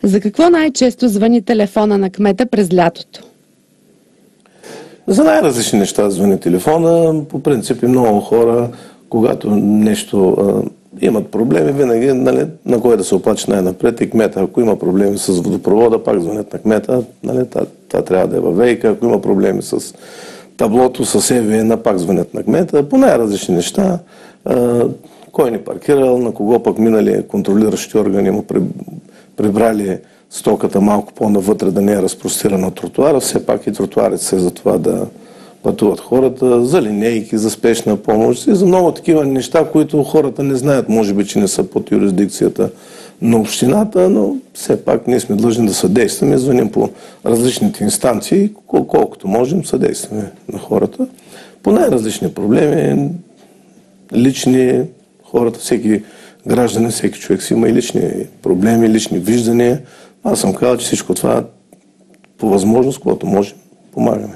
За какво най-често звъни телефона на кмета през лятото? За най-различни неща звъни телефона. По принцип и много хора, когато нещо имат проблеми, винаги на кой да се оплаче най-напред и кмета. Ако има проблеми с водопровода, пак звънят на кмета. Това трябва да е във ВиК. Ако има проблеми с таблото, с ЕВН, пак звънят на кмета. По най-различни неща. Кой ни паркирал, на кого пък минали контролиращи органи му прибрали стоката малко по-навътре, да не е разпростирана на тротуара. Все пак и тротуарите са за това да пътуват хората, за линейки, за спешна помощ и за много такива неща, които хората не знаят, може би, че не са под юрисдикцията на общината, но все пак ние сме длъжни да съдействаме, звъним по различните инстанции, колкото можем съдействаме на хората. По най-различни проблеми, лични, хората, всеки гражданин, всеки човек си има и лични проблеми, лични виждания. Аз съм казал, че всичко това по възможност, когато можем, помагаме.